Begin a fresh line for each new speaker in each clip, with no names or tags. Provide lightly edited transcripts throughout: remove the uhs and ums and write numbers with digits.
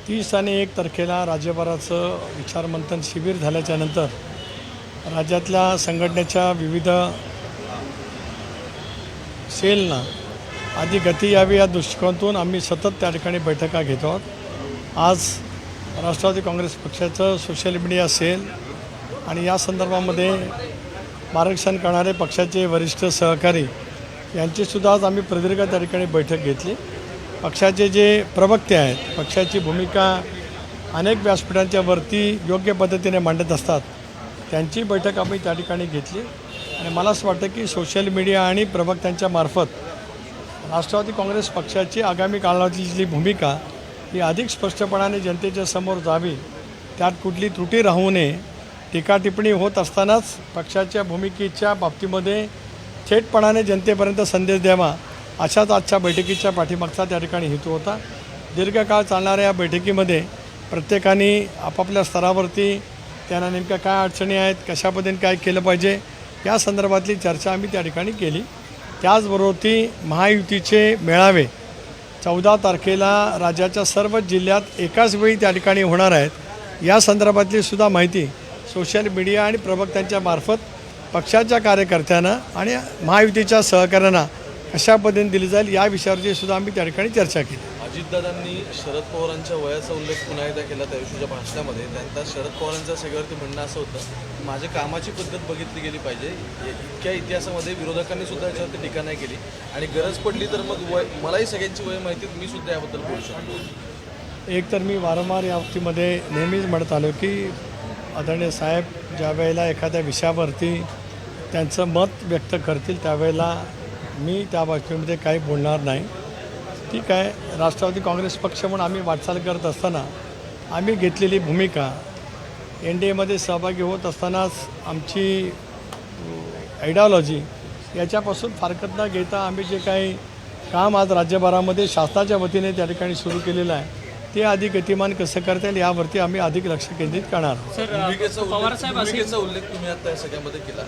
30 आणि 1 तारखेला राज्यभराचं विचारमंथन शिबिर झाल्याच्यानंतर राज्यातल्या संघटनेच्या विविध सेलना आधी गती यावी या दृष्टिकोनातून आम्ही सतत त्या ठिकाणी बैठका घेतो आहोत। आज राष्ट्रवादी काँग्रेस पक्षाचं सोशल मीडिया सेल आणि या संदर्भामध्ये मार्गदर्शन करणारे पक्षाचे वरिष्ठ सहकारी यांचीसुद्धा आज आम्ही प्रदीर्घ त्या ठिकाणी बैठक घेतली। पक्षाचे जे प्रवक्ते आहेत, पक्षाची भूमिका अनेक व्यासपीठांच्या वरती योग्य पद्धतीने मांडत असतात, त्यांची बैठक आम्ही त्या ठिकाणी घेतली आणि मला असं वाटतं की सोशल मीडिया आणि प्रवक्त्यांच्या मार्फत राष्ट्रवादी काँग्रेस पक्षाची आगामी काळातली भूमिका ही अधिक स्पष्टपणाने जनतेच्या समोर जावी, त्यात कुठली त्रुटी राहू नये। टीका टिप्पणी होत असतानाच पक्षाच्या भूमिकेच्या बाबतीमध्ये थेटपणाने जनतेपर्यंत संदेश द्यावा, अशाच आजच्या बैठकीच्या पाठीमागचा त्या ठिकाणी हेतू होता। दीर्घकाळ चालणाऱ्या या बैठकीमध्ये प्रत्येकाने आपापल्या स्तरावरती त्यांना नेमक्या काय अडचणी आहेत, कशा पद्धतीने काय केलं पाहिजे या संदर्भातली चर्चा आम्ही त्या ठिकाणी केली। त्याचबरोबर ती महायुतीचे मेळावे 14 तारखेला राज्याच्या सर्व जिल्ह्यात एकाच वेळी त्या ठिकाणी होणार आहेत, या संदर्भातली सुद्धा माहिती सोशल मीडिया आणि प्रवक्त्यांच्या मार्फत पक्षाच्या कार्यकर्त्यांना आणि महायुतीच्या सहकाऱ्यांना कशा पद्धतीने दिली जाईल या विषयावरची सुद्धा आम्ही त्या ठिकाणी चर्चा केली।
अजितदादांनी शरद पवारांच्या वयाचा उल्लेख पुन्हा एकदा केला त्या दिवशीच्या भाषणामध्ये। त्यांचा शरद पवारांच्या सगळ्यावरती म्हणणं असं होतं, माझ्या कामाची पद्धत बघितली गेली पाहिजे। इतक्या इतिहासामध्ये विरोधकांनी सुद्धा याच्यावरती टीका नाही केली आणि गरज पडली तर मग मलाही सगळ्यांची वय माहिती, मी सुद्धा याबद्दल बोलू शकतो।
एक तर मी वारंवार या बाबतीमध्ये नेहमीच म्हणत आलो की आदरणीय साहेब ज्या वेळेला एखाद्या विषयावरती त्यांचं मत व्यक्त करतील त्यावेळेला मी त्या बाबतीमध्ये काही बोलणार नाही। ठीक आहे, राष्ट्रवादी काँग्रेस पक्ष म्हणून आम्ही वाटचाल करत असताना आम्ही घेतलेली भूमिका, NDAमध्ये सहभागी होत असतानाच आमची आयडिओलॉजी याच्यापासून फारकत न घेता आम्ही जे काही काम आज राज्यभरामध्ये शासनाच्या वतीने त्या ठिकाणी सुरू केलेलं आहे ते अधिक गतिमान कसं करता येईल यावरती आम्ही अधिक लक्ष केंद्रित करणार।
भूमिकेचा उल्लेख तुम्ही आता या सगळ्यामध्ये केला।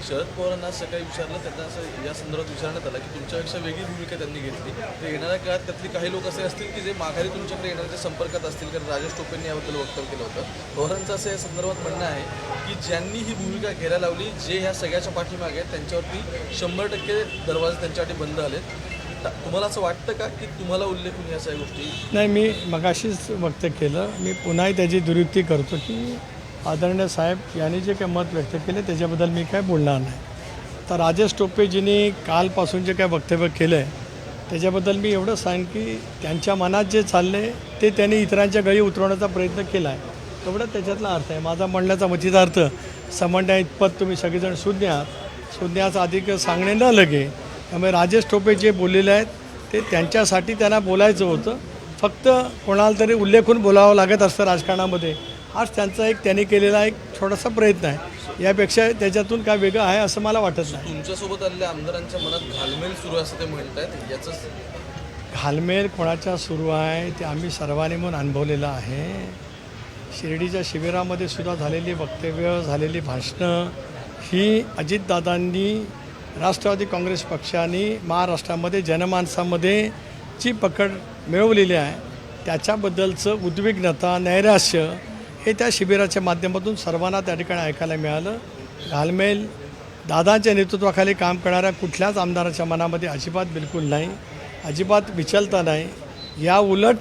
शरद पवारांना असं काही विचारलं, त्यांना असं या संदर्भात विचारण्यात आलं की तुमच्यापेक्षा वेगळी भूमिका त्यांनी घेतली, तर येणाऱ्या काळात त्यातली काही लोक असे असतील की जे माघारी तुमच्याकडे येण्याच्या संपर्कात असतील, कारण राजेश टोपेंनी याबद्दल वक्तव्य केलं होतं। पवारांचं असं या संदर्भात म्हणणं आहे की ज्यांनी ही भूमिका घ्यायला लावली, जे ह्या सगळ्याच्या पाठीमागे आहेत, त्यांच्यावरती 100% दरवाजे त्यांच्यासाठी बंद आले। तुम्हाला असं वाटतं का की तुम्हाला उल्लेख होऊन या सगळ्या गोष्टी?
नाही, मी मगाशीच वक्त केलं, मी पुन्हाही त्याची दुरुक्ती करतो की आदरणीय साहेब यांनी जे काही मत व्यक्त केले त्याच्याबद्दल मी काय बोलणार नाही। तर राजेश टोपेजींनी कालपासून जे काय वक्तव्य केलं आहे त्याच्याबद्दल मी एवढं सांगेन की त्यांच्या मनात जे चालले ते त्यांनी इतरांच्या गळी उतरवण्याचा प्रयत्न केला आहे, एवढं त्याच्यातला अर्थ आहे। माझा म्हणण्याचा मतीचा अर्थ समंड्या इतपत तुम्ही सगळेजण शून्याचा अधिक सांगणे न लगे। त्यामुळे राजेश टोपे जे बोललेले आहेत ते त्यांच्यासाठी त्यांना बोलायचं होतं, फक्त कोणाला तरी उल्लेखून बोलावं लागत असतं राजकारणामध्ये, हाच त्यांचा एक त्यांनी केलेला एक छोटासा प्रयत्न आहे। यापेक्षा त्याच्यातून काय वेगळं आहे असं मला वाटत नाही।
तुमच्यासोबत आलेल्या आमदारांच्या मनात घालमेल सुरू आहे असं ते म्हणत आहेत, याचं
घालमेल कोणाच्या सुरू आहे ते आम्ही सर्वांनी म्हणून अनुभवलेलं आहे। शिर्डीच्या शिबिरामध्ये सुद्धा झालेली वक्तव्य, झालेली भाषणं ही अजितदादांनी, राष्ट्रवादी काँग्रेस पक्षाने महाराष्ट्रामध्ये जनमानसामध्ये जी पकड मिळवलेली आहे त्याच्याबद्दलचं उद्विग्नता, नैराश्य हे त्या शिबिराच्या माध्यमातून सर्वांना त्या ठिकाणी ऐकायला मिळालं। घालमेल दादांच्या नेतृत्वाखाली काम करणाऱ्या कुठल्याच आमदाराच्या मनामध्ये अजिबात बिलकुल नाही, अजिबात विचलता नाही। या उलट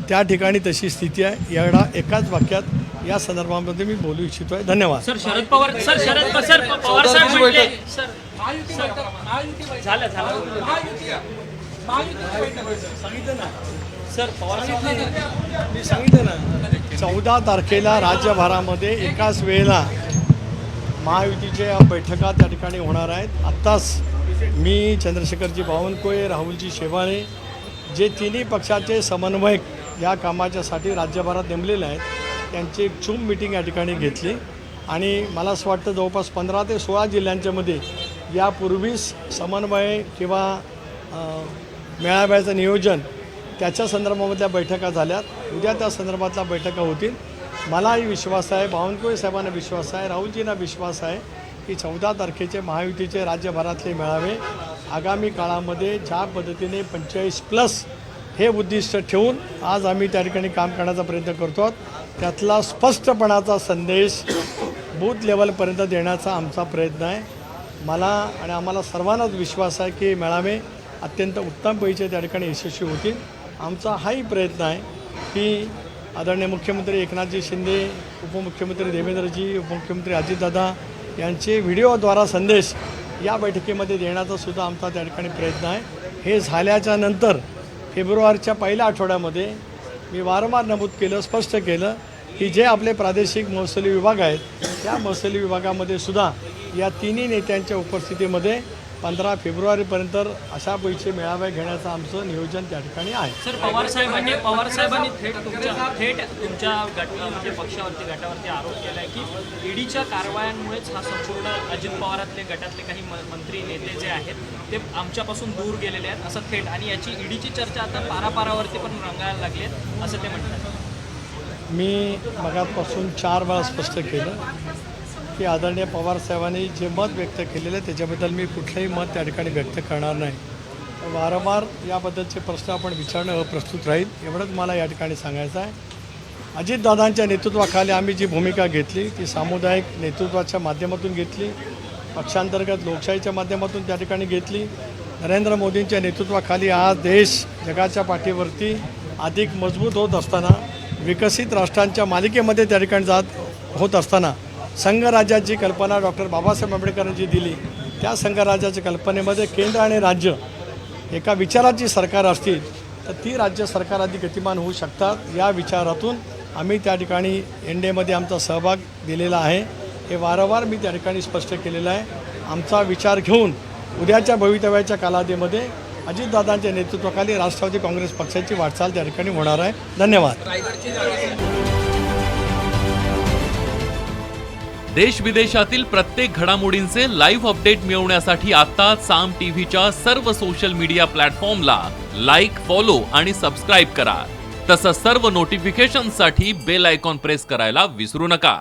त्या ठिकाणी तशी स्थिती आहे। एवढा एकाच वाक्यात या संदर्भामध्ये मी बोलू इच्छितो आहे। धन्यवाद।
सर शरद पवार साहेब म्हटले सर
मी सांगितलं ना 14 तारखेला राज्यभरामध्ये एकाच वेळेला महायुतीच्या बैठका त्या ठिकाणी होणार आहेत। आत्ताच मी चंद्रशेखरजी बावनकुळे, राहुलजी शेवाळे जे तिन्ही पक्षाचे समन्वयक या कामाच्यासाठी राज्यभरात नेमलेले आहेत त्यांची एक झूम मीटिंग या ठिकाणी घेतली आणि मला असं वाटतं जवळपास 15 ते 16 जिल्ह्यांच्यामध्ये यापूर्वीच समन्वय किंवा मेळाव्याचं नियोजन त्याच्या संदर्भामधल्या बैठका झाल्यात। उद्या त्या संदर्भातल्या बैठका होतील। मलाही विश्वास आहे, बावनकुळे साहेबांना विश्वास आहे, राहुलजींना विश्वास आहे की 14 तारखेचे महायुतीचे राज्यभरातले मेळावे आगामी काळामध्ये ज्या पद्धतीने 45+ हे उद्दिष्ट ठेवून आज आम्ही त्या ठिकाणी काम करण्याचा प्रयत्न करतो आहोत. त्यातला स्पष्टपणाचा संदेश बूथ लेवलपर्यंत देण्याचा आमचा प्रयत्न आहे. मला आणि आम्हाला सर्वांनाच विश्वास आहे की मेळावे अत्यंत उत्तम पैसे त्या ठिकाणी यशस्वी होतील. आमचा हाही प्रयत्न आहे की आदरणीय मुख्यमंत्री एकनाथजी शिंदे, उपमुख्यमंत्री देवेंद्रजी, उपमुख्यमंत्री अजितदादा यांचे व्हिडिओद्वारा संदेश या बैठकीमध्ये देण्याचा सुद्धा आमचा त्या ठिकाणी प्रयत्न आहे. हे झाल्याच्या नंतर फेब्रुवारीच्या पहिल्या आठवड्यामध्ये मी वारंवार नमूद केलं, स्पष्ट केलं की जे आपले प्रादेशिक महसुली विभाग आहेत त्या महसुली विभागामध्ये सुद्धा या तिन्ही नेत्यांच्या उपस्थितीमध्ये 15 फेब्रुवारीपर्यंत अशा पैसे मेळावे घेण्याचं आमचं नियोजन त्या ठिकाणी आहे.
सर पवारसाहेबांनी थेट तुमच्या म्हणजे पक्षावरती गटावरती आरोप केला आहे की ईडीच्या कारवायांमुळेच हा संपूर्ण अजित पवारातले गटातले काही मंत्री नेते जे आहेत ते आमच्यापासून दूर गेलेले आहेत असं थेट, आणि याची ईडीची चर्चा आता पारापारावरती पण रंगायला लागली आहे असं ते म्हणतात.
मी मगापासून 4 वेळा स्पष्ट केलं की आदरणीय पवारसाहेबांनी जे मत व्यक्त केलेलं आहे त्याच्याबद्दल मी कुठलंही मत त्या ठिकाणी व्यक्त करणार नाही. वारंवार याबद्दलचे प्रश्न आपण विचारणं अप्रस्तुत राहील एवढंच मला या ठिकाणी सांगायचं आहे. अजितदादांच्या नेतृत्वाखाली आम्ही जी भूमिका घेतली ती सामुदायिक नेतृत्वाच्या माध्यमातून घेतली, पक्षांतर्गत लोकशाहीच्या माध्यमातून त्या ठिकाणी घेतली. नरेंद्र मोदींच्या नेतृत्वाखाली आज देश जगाच्या पाठीवरती अधिक मजबूत होत असताना, विकसित राष्ट्रांच्या मालिकेमध्ये त्या ठिकाणी होत असताना संघराज्याची कल्पना डॉक्टर बाबासाहेब आंबेडकरांची दिली. त्या संघराज्याच्या कल्पनेमध्ये केंद्र आणि राज्य एका विचाराची सरकार असतील तर ती राज्य सरकार अधिक गतिमान होऊ शकतात. या विचारातून आम्ही त्या ठिकाणी एनडीएमध्ये आमचा सहभाग दिलेला आहे. हे वारंवार मी त्या ठिकाणी स्पष्ट केलेलं आहे. आमचा विचार घेऊन उद्याच्या भवितव्याच्या कालावधीमध्ये अजितदादांच्या नेतृत्वाखाली राष्ट्रवादी काँग्रेस पक्षाची वाटचाल त्या ठिकाणी होणार आहे. धन्यवाद.
देश विदेशातील प्रत्येक घडामोडींचे लाईव्ह अपडेट मिळवण्यासाठी आता साम टीव्हीच्या सर्व सोशल मीडिया प्लॅटफॉर्मला लाईक, फॉलो आणि सबस्क्राईब करा. तसंच सर्व नोटिफिकेशनसाठी बेल आयकॉन प्रेस करायला विसरू नका.